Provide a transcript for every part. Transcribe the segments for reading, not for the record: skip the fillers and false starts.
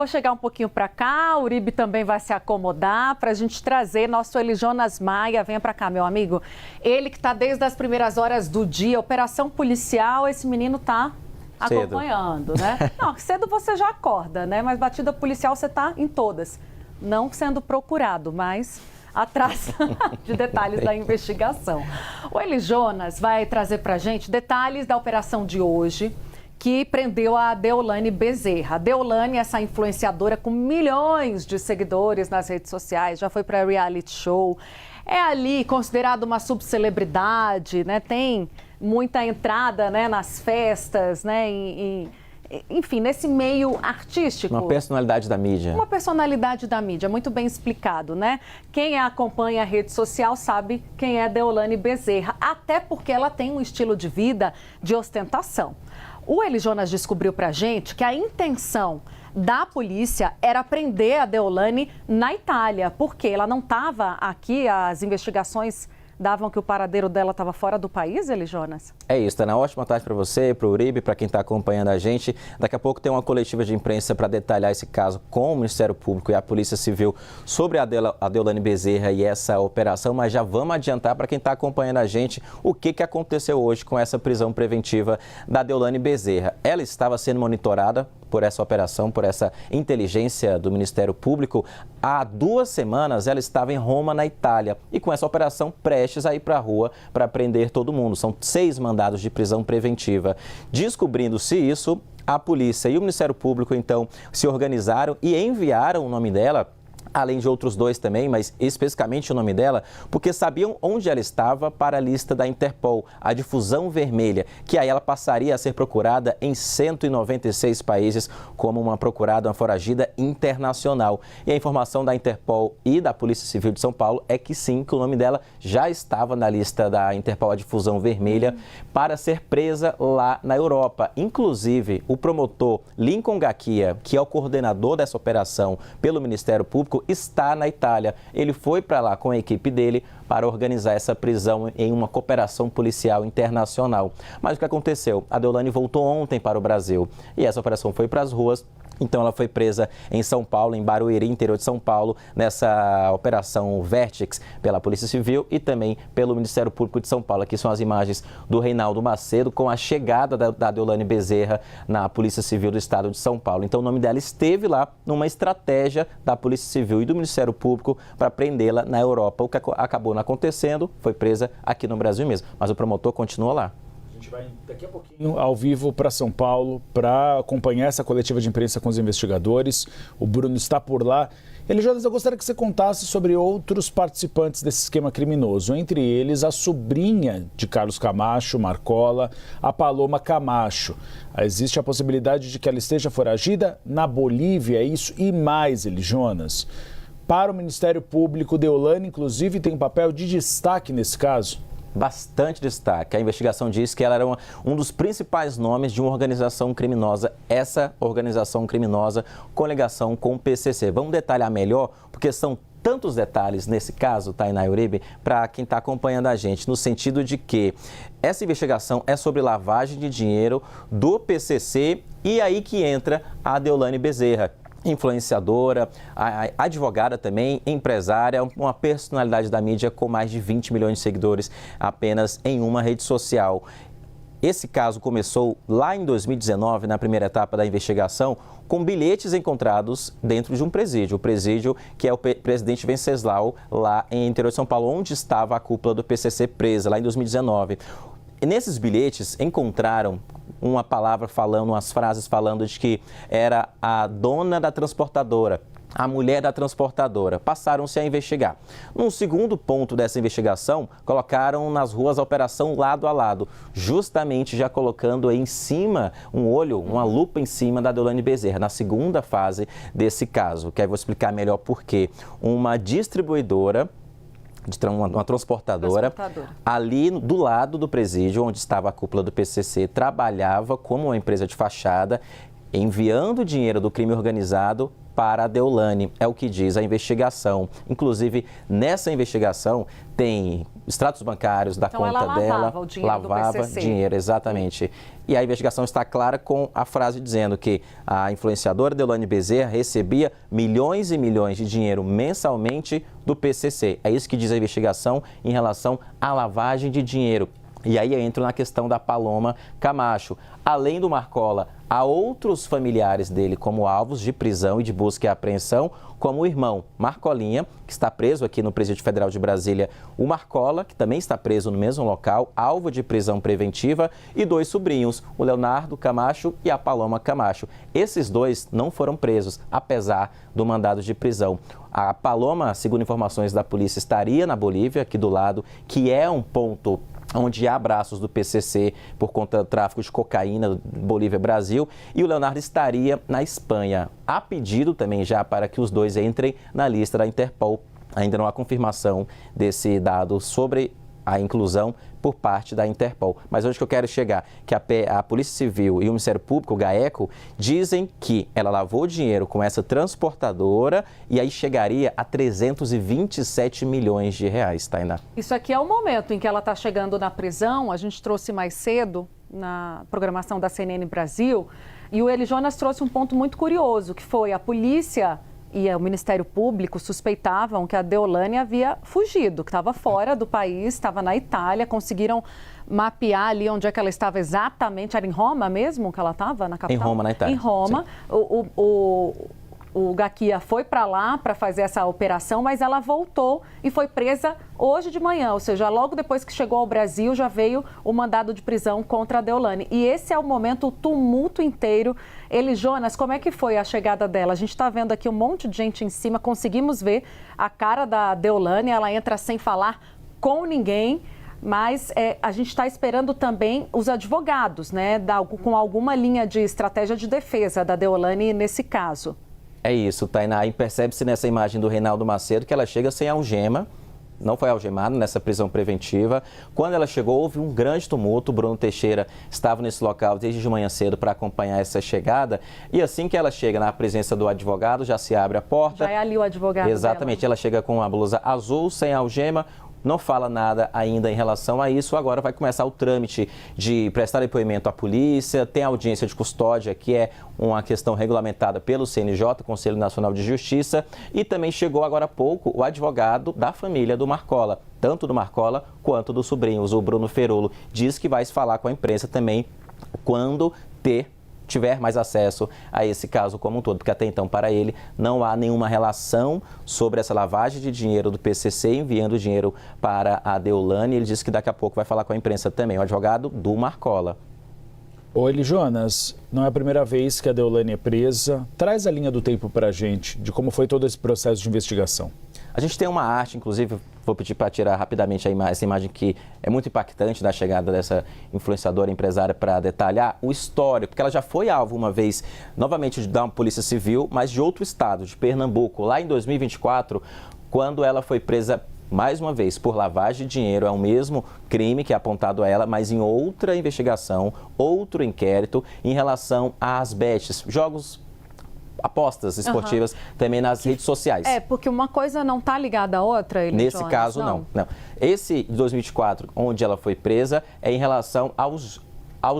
Vou chegar um pouquinho para cá, o Uribe também vai se acomodar para a gente trazer nosso Elijonas Maia. Venha para cá, meu amigo. Ele que está desde as primeiras horas do dia, operação policial, esse menino está acompanhando, né? Não, cedo você já acorda, né? Mas batida policial você está em todas. Não sendo procurado, mas atrás de detalhes da investigação. O Elijonas vai trazer para a gente detalhes da operação de hoje, que prendeu a Deolane Bezerra. A Deolane, essa influenciadora com milhões de seguidores nas redes sociais, já foi para reality show, é ali considerada uma subcelebridade, né? Tem muita entrada, né, nas festas, né, enfim, nesse meio artístico. Uma personalidade da mídia. Uma personalidade da mídia, muito bem explicado, né? Quem acompanha a rede social sabe quem é Deolane Bezerra, até porque ela tem um estilo de vida de ostentação. O Elijonas descobriu pra gente que a intenção da polícia era prender a Deolane na Itália, porque ela não estava aqui, as investigações davam que o paradeiro dela estava fora do país, Elijonas? É isso, Tana. Ótima tarde para você, para o Uribe, para quem está acompanhando a gente. Daqui a pouco tem uma coletiva de imprensa para detalhar esse caso com o Ministério Público e a Polícia Civil sobre a Deolane Bezerra e essa operação, mas já vamos adiantar para quem está acompanhando a gente o que aconteceu hoje com essa prisão preventiva da Deolane Bezerra. Ela estava sendo monitorada por essa operação, por essa inteligência do Ministério Público. Há 2 semanas ela estava em Roma, na Itália, e com essa operação prestes a ir para a rua para prender todo mundo. São 6 mandados de prisão preventiva. Descobrindo-se isso, a polícia e o Ministério Público, então, se organizaram e enviaram o nome dela, além de outros 2 também, mas especificamente o nome dela, porque sabiam onde ela estava para a lista da Interpol, a difusão vermelha, que aí ela passaria a ser procurada em 196 países como uma procurada, uma foragida internacional. E a informação da Interpol e da Polícia Civil de São Paulo é que sim, que o nome dela já estava na lista da Interpol, a difusão vermelha, para ser presa lá na Europa. Inclusive, o promotor Lincoln Gacchia, que é o coordenador dessa operação pelo Ministério Público, está na Itália. Ele foi para lá com a equipe dele para organizar essa prisão em uma cooperação policial internacional. Mas o que aconteceu? A Deolane voltou ontem para o Brasil e essa operação foi para as ruas. Então ela foi presa em São Paulo, em Barueri, interior de São Paulo, nessa operação Vertex pela Polícia Civil e também pelo Ministério Público de São Paulo. Aqui são as imagens do Reinaldo Macedo com a chegada da Deolane Bezerra na Polícia Civil do Estado de São Paulo. Então o nome dela esteve lá numa estratégia da Polícia Civil e do Ministério Público para prendê-la na Europa. O que acabou não acontecendo, foi presa aqui no Brasil mesmo, mas o promotor continua lá. A gente vai daqui a pouquinho ao vivo para São Paulo para acompanhar essa coletiva de imprensa com os investigadores. O Bruno está por lá. Elijonas, eu gostaria que você contasse sobre outros participantes desse esquema criminoso, entre eles a sobrinha de Carlos Camacho, Marcola, a Paloma Camacho. Existe a possibilidade de que ela esteja foragida na Bolívia, é isso? E mais, Elijonas, para o Ministério Público, Deolane, inclusive, tem um papel de destaque nesse caso? Bastante destaque. A investigação diz que ela era um dos principais nomes de uma organização criminosa, essa organização criminosa com ligação com o PCC. Vamos detalhar melhor, porque são tantos detalhes nesse caso, Tainá e Uribe, para quem está acompanhando a gente, no sentido de que essa investigação é sobre lavagem de dinheiro do PCC e aí que entra a Deolane Bezerra. Influenciadora, advogada também, empresária, uma personalidade da mídia com mais de 20 milhões de seguidores apenas em uma rede social. Esse caso começou lá em 2019, na primeira etapa da investigação, com bilhetes encontrados dentro de um presídio. O presídio que é o Presidente Venceslau, lá em interior de São Paulo, onde estava a cúpula do PCC presa, lá em 2019. E nesses bilhetes encontraram uma palavra falando, umas frases falando de que era a dona da transportadora, a mulher da transportadora. Passaram-se a investigar. Num segundo ponto dessa investigação, colocaram nas ruas a operação lado a lado, justamente já colocando em cima um olho, uma lupa em cima da Deolane Bezerra, na segunda fase desse caso, que aí vou explicar melhor por quê. Uma distribuidora, uma transportadora, ali do lado do presídio, onde estava a cúpula do PCC, trabalhava como uma empresa de fachada, enviando dinheiro do crime organizado para a Deolane, é o que diz a investigação. Inclusive, nessa investigação tem extratos bancários da conta ela dela. lavava o dinheiro do PCC. Dinheiro, exatamente. E a investigação está clara com a frase dizendo que a influenciadora Deolane Bezerra recebia milhões e milhões de dinheiro mensalmente do PCC. É isso que diz a investigação em relação à lavagem de dinheiro. E aí eu entro na questão da Paloma Camacho. Além do Marcola, há outros familiares dele como alvos de prisão e de busca e apreensão, como o irmão Marcolinha, que está preso aqui no Presídio Federal de Brasília, o Marcola, que também está preso no mesmo local, alvo de prisão preventiva, e 2 sobrinhos, o Leonardo Camacho e a Paloma Camacho. Esses 2 não foram presos, apesar do mandado de prisão. A Paloma, segundo informações da polícia, estaria na Bolívia, aqui do lado, que é um ponto onde há braços do PCC por conta do tráfico de cocaína Bolívia-Brasil, e o Leonardo estaria na Espanha. Há pedido também já para que os 2 entrem na lista da Interpol. Ainda não há confirmação desse dado sobre a inclusão por parte da Interpol. Mas onde que eu quero chegar? Que a Polícia Civil e o Ministério Público, o GAECO, dizem que ela lavou dinheiro com essa transportadora e aí chegaria a 327 milhões de reais, Tainá. Isso aqui é o momento em que ela está chegando na prisão. A gente trouxe mais cedo na programação da CNN Brasil e o Eli Jonas trouxe um ponto muito curioso, que foi a polícia e o Ministério Público suspeitavam que a Deolane havia fugido, que estava fora do país, estava na Itália, conseguiram mapear ali onde é que ela estava exatamente. Era em Roma mesmo que ela estava, na capital? Em Roma, na Itália. Em Roma. O Gaquia foi para lá para fazer essa operação, mas ela voltou e foi presa hoje de manhã, ou seja, logo depois que chegou ao Brasil já veio o mandado de prisão contra a Deolane. E esse é o momento, o tumulto inteiro. Eli Jonas, como é que foi a chegada dela? A gente está vendo aqui um monte de gente em cima, conseguimos ver a cara da Deolane, ela entra sem falar com ninguém. Mas a gente está esperando também os advogados, né, com alguma linha de estratégia de defesa da Deolane nesse caso. É isso, Tainá. E percebe-se nessa imagem do Reinaldo Macedo que ela chega sem algema, não foi algemada nessa prisão preventiva. Quando ela chegou, houve um grande tumulto. O Bruno Teixeira estava nesse local desde de manhã cedo para acompanhar essa chegada. E assim que ela chega na presença do advogado, já se abre a porta. Já é ali o advogado Exatamente. dela. Ela chega com uma blusa azul, sem algema. Não fala nada ainda em relação a isso. Agora vai começar o trâmite de prestar depoimento à polícia, tem audiência de custódia, que é uma questão regulamentada pelo CNJ, Conselho Nacional de Justiça, e também chegou agora há pouco o advogado da família do Marcola, tanto do Marcola quanto dos sobrinhos, o Bruno Ferolo. Diz que vai se falar com a imprensa também quando tiver mais acesso a esse caso como um todo, porque até então, para ele, não há nenhuma relação sobre essa lavagem de dinheiro do PCC enviando dinheiro para a Deolane. Ele disse que daqui a pouco vai falar com a imprensa também, o advogado do Marcola. Ô Eli Jonas, não é a primeira vez que a Deolane é presa. Traz a linha do tempo para a gente, de como foi todo esse processo de investigação. A gente tem uma arte, inclusive, vou pedir para tirar rapidamente essa imagem que é muito impactante da chegada dessa influenciadora empresária para detalhar o histórico, porque ela já foi alvo uma vez, novamente, da Polícia Civil, mas de outro estado, de Pernambuco, lá em 2024, quando ela foi presa mais uma vez por lavagem de dinheiro. É o mesmo crime que é apontado a ela, mas em outra investigação, outro inquérito em relação às bets, jogos, apostas esportivas também nas redes sociais. Porque uma coisa não está ligada à outra, Eli Nesse Jonas, caso, não. Esse de 2024, onde ela foi presa, é em relação aos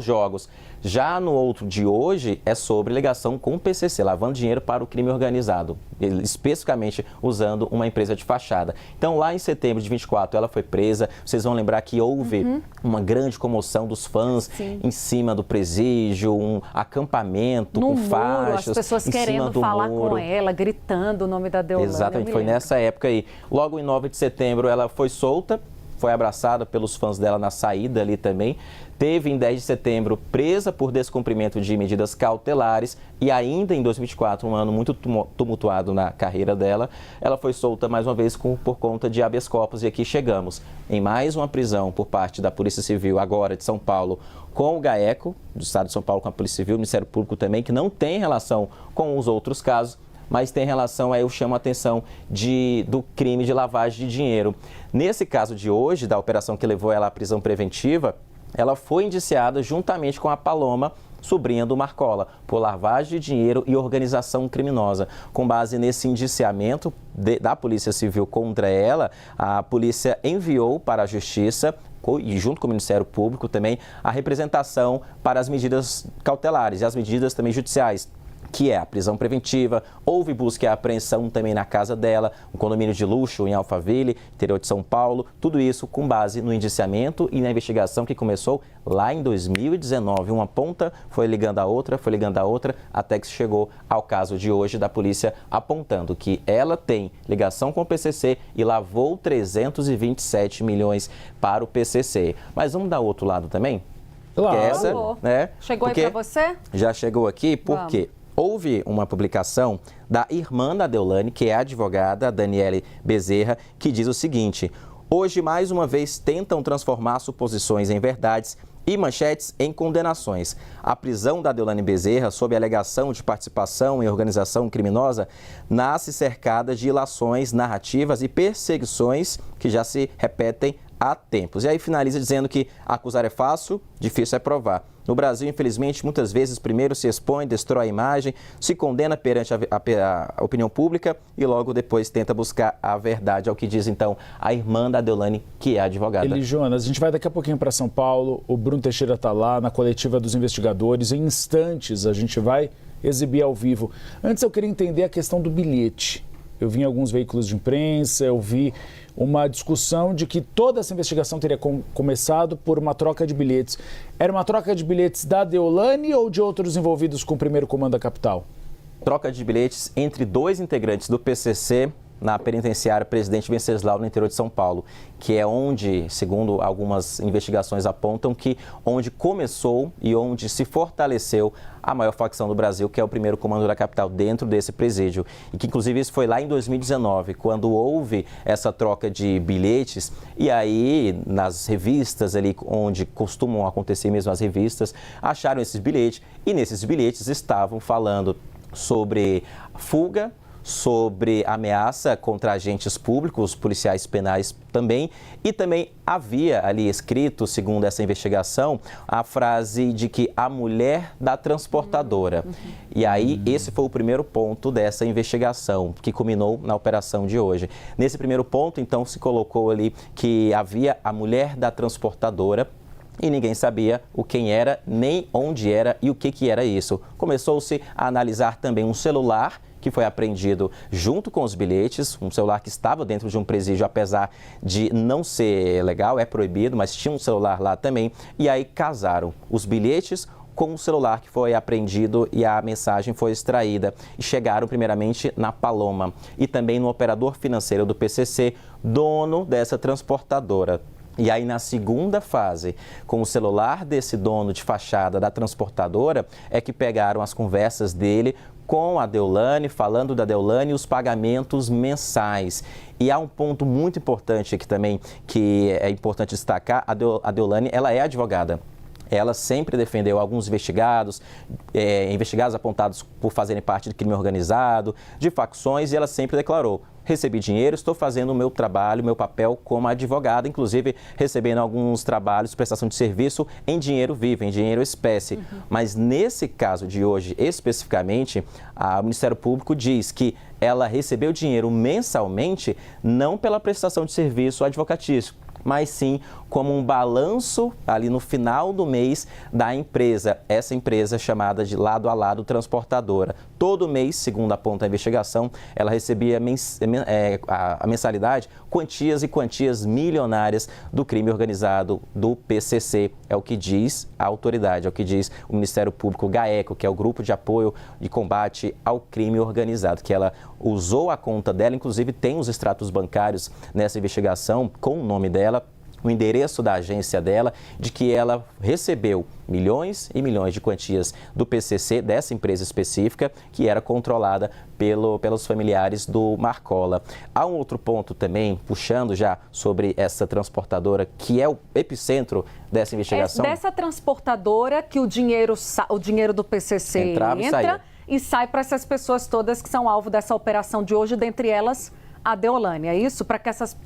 jogos. Já no outro de hoje, é sobre ligação com o PCC, lavando dinheiro para o crime organizado, especificamente usando uma empresa de fachada. Então, lá em setembro de 24, ela foi presa. Vocês vão lembrar que houve uma grande comoção dos fãs em cima do presídio, um acampamento no com muro, faixas, as pessoas em querendo cima do falar muro. com ela, gritando o nome da Deolane. Exatamente, foi nessa época aí. Logo em 9 de setembro, ela foi solta, foi abraçada pelos fãs dela na saída ali também. Teve em 10 de setembro presa por descumprimento de medidas cautelares e ainda em 2024, um ano muito tumultuado na carreira dela, ela foi solta mais uma vez por conta de habeas corpus. E aqui chegamos em mais uma prisão por parte da Polícia Civil, agora de São Paulo, com o GAECO, do Estado de São Paulo, com a Polícia Civil, o Ministério Público também, que não tem relação com os outros casos, mas tem relação, aí eu chamo a atenção do crime de lavagem de dinheiro. Nesse caso de hoje, da operação que levou ela à prisão preventiva, ela foi indiciada juntamente com a Paloma sobrinha do Marcola, por lavagem de dinheiro e organização criminosa. Com base nesse indiciamento da Polícia Civil contra ela, a polícia enviou para a Justiça e junto com o Ministério Público também a representação para as medidas cautelares e as medidas também judiciais, que é a prisão preventiva. Houve busca e apreensão também na casa dela, um condomínio de luxo em Alphaville, interior de São Paulo. Tudo isso com base no indiciamento e na investigação que começou lá em 2019. Uma ponta foi ligando a outra, até que chegou ao caso de hoje da polícia apontando que ela tem ligação com o PCC e lavou 327 milhões para o PCC. Mas vamos dar outro lado também? Claro. Essa, né? Chegou aí para você? Já chegou aqui porque houve uma publicação da irmã da Deolane, que é a advogada, a Daniele Bezerra, que diz o seguinte: hoje, mais uma vez, tentam transformar suposições em verdades e manchetes em condenações. A prisão da Deolane Bezerra, sob a alegação de participação em organização criminosa, nasce cercada de ilações narrativas e perseguições que já se repetem há tempos. E aí finaliza dizendo que acusar é fácil, difícil é provar. No Brasil, infelizmente, muitas vezes primeiro se expõe, destrói a imagem, se condena perante a opinião pública e logo depois tenta buscar a verdade, é o que diz então a irmã da Deolane, que é advogada. Jonas, a gente vai daqui a pouquinho para São Paulo, o Bruno Teixeira está lá na coletiva dos investigadores, em instantes a gente vai exibir ao vivo. Antes eu queria entender a questão do bilhete. Eu vi em alguns veículos de imprensa, eu vi uma discussão de que toda essa investigação teria começado por uma troca de bilhetes. Era uma troca de bilhetes da Deolane ou de outros envolvidos com o primeiro comando da capital? Troca de bilhetes entre dois integrantes do PCC na penitenciária Presidente Venceslau, no interior de São Paulo, que é onde, segundo algumas investigações apontam, que onde começou e onde se fortaleceu a maior facção do Brasil, que é o primeiro comando da capital, dentro desse presídio. E que, inclusive, isso foi lá em 2019, quando houve essa troca de bilhetes. E aí, nas revistas ali, onde costumam acontecer mesmo as revistas, acharam esses bilhetes. E nesses bilhetes estavam falando sobre fuga, sobre ameaça contra agentes públicos, policiais penais também, e também havia ali escrito, segundo essa investigação, a frase de que a mulher da transportadora. E aí, esse foi o primeiro ponto dessa investigação, que culminou na operação de hoje. Nesse primeiro ponto, então, se colocou ali que havia a mulher da transportadora, e ninguém sabia o quem era, nem onde era e o que era isso. Começou-se a analisar também um celular que foi apreendido junto com os bilhetes, um celular que estava dentro de um presídio, apesar de não ser legal, é proibido, mas tinha um celular lá também. E aí casaram os bilhetes com o celular que foi apreendido e a mensagem foi extraída. E chegaram primeiramente na Paloma e também no operador financeiro do PCC, dono dessa transportadora. E aí, na segunda fase, com o celular desse dono de fachada da transportadora, é que pegaram as conversas dele com a Deolane, falando da Deolane e os pagamentos mensais. E há um ponto muito importante aqui também, que é importante destacar, a Deolane, ela é advogada. Ela sempre defendeu alguns investigados apontados por fazerem parte de crime organizado, de facções, e ela sempre declarou: recebi dinheiro, estou fazendo o meu trabalho, meu papel como advogada, inclusive recebendo alguns trabalhos, prestação de serviço em dinheiro vivo, em dinheiro espécie. Mas nesse caso de hoje, especificamente, o Ministério Público diz que ela recebeu dinheiro mensalmente, não pela prestação de serviço advocatício, mas sim como um balanço ali no final do mês da empresa, essa empresa chamada de Lado a Lado Transportadora. Todo mês, segundo aponta a investigação, ela recebia a mensalidade, quantias e quantias milionárias do crime organizado do PCC. É o que diz a autoridade, é o que diz o Ministério Público, o GAECO, que é o Grupo de Apoio e Combate ao Crime Organizado, que ela usou a conta dela, inclusive tem os extratos bancários nessa investigação com o nome dela, o endereço da agência dela, de que ela recebeu milhões e milhões de quantias do PCC, dessa empresa específica, que era controlada pelos familiares do Marcola. Há um outro ponto também, puxando já sobre essa transportadora, que é o epicentro dessa investigação. É dessa transportadora que o dinheiro do PCC entra e sai para essas pessoas todas que são alvo dessa operação de hoje, dentre elas a Deolane, é isso? Para que essas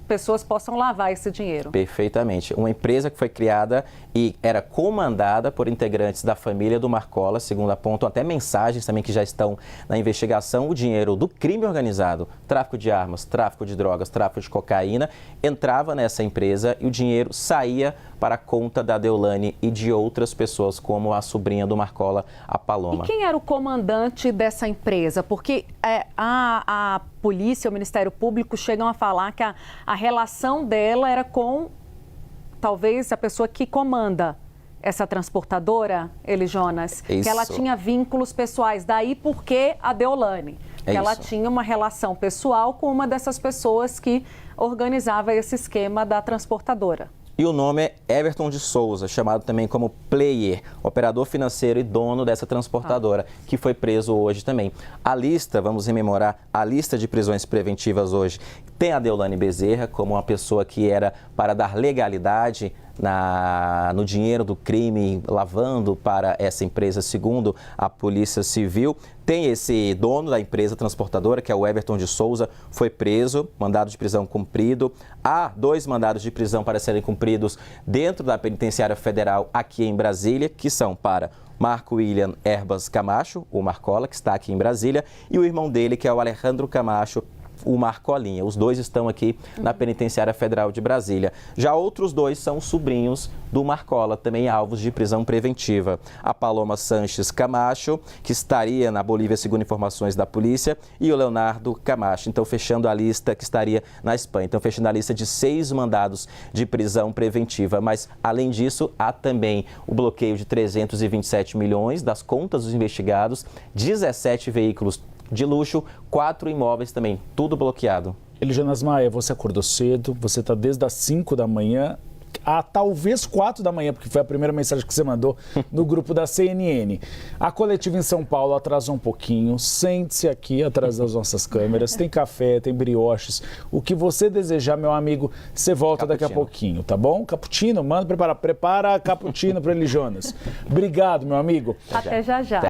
pessoas possam lavar esse dinheiro. Perfeitamente. Uma empresa que foi criada e era comandada por integrantes da família do Marcola, segundo apontam até mensagens também que já estão na investigação. O dinheiro do crime organizado, tráfico de armas, tráfico de drogas, tráfico de cocaína, entrava nessa empresa e o dinheiro saía para a conta da Deolane e de outras pessoas, como a sobrinha do Marcola, a Paloma. E quem era o comandante dessa empresa? Porque a polícia, o Ministério Público chegam a falar que a relação dela era com, talvez, a pessoa que comanda essa transportadora, Jonas, Isso. que ela tinha vínculos pessoais. Daí porque a Deolane, que ela isso. tinha uma relação pessoal com uma dessas pessoas que organizava esse esquema da transportadora. E o nome é Everton de Souza, chamado também como Player, operador financeiro e dono dessa transportadora, que foi preso hoje também. A lista, vamos rememorar, a lista de prisões preventivas hoje tem a Deolane Bezerra como uma pessoa que era para dar legalidade no dinheiro do crime, lavando para essa empresa, segundo a Polícia Civil. Tem esse dono da empresa transportadora, que é o Everton de Souza, foi preso, mandado de prisão cumprido. Há 2 mandados de prisão para serem cumpridos dentro da Penitenciária Federal aqui em Brasília, que são para Marco William Erbas Camacho, o Marcola, que está aqui em Brasília, e o irmão dele, que é o Alejandro Camacho, o Marcolinha. Os 2 estão aqui na Penitenciária Federal de Brasília. Já outros 2 são sobrinhos do Marcola, também alvos de prisão preventiva. A Paloma Sanches Camacho, que estaria na Bolívia, segundo informações da polícia, e o Leonardo Camacho. Então, fechando a lista, que estaria na Espanha. Então, fechando a lista de 6 mandados de prisão preventiva. Mas, além disso, há também o bloqueio de 327 milhões das contas dos investigados, 17 veículos de luxo, 4 imóveis também, tudo bloqueado. Jonas Maia, você acordou cedo, você está desde as 5 da manhã a talvez 4 da manhã, porque foi a primeira mensagem que você mandou no grupo da CNN. A coletiva em São Paulo atrasou um pouquinho, sente-se aqui atrás das nossas câmeras, tem café, tem brioches, o que você desejar, meu amigo, você volta daqui a pouquinho, tá bom? Cappuccino, manda prepara cappuccino para ele, Jonas. Obrigado, meu amigo. Até já já.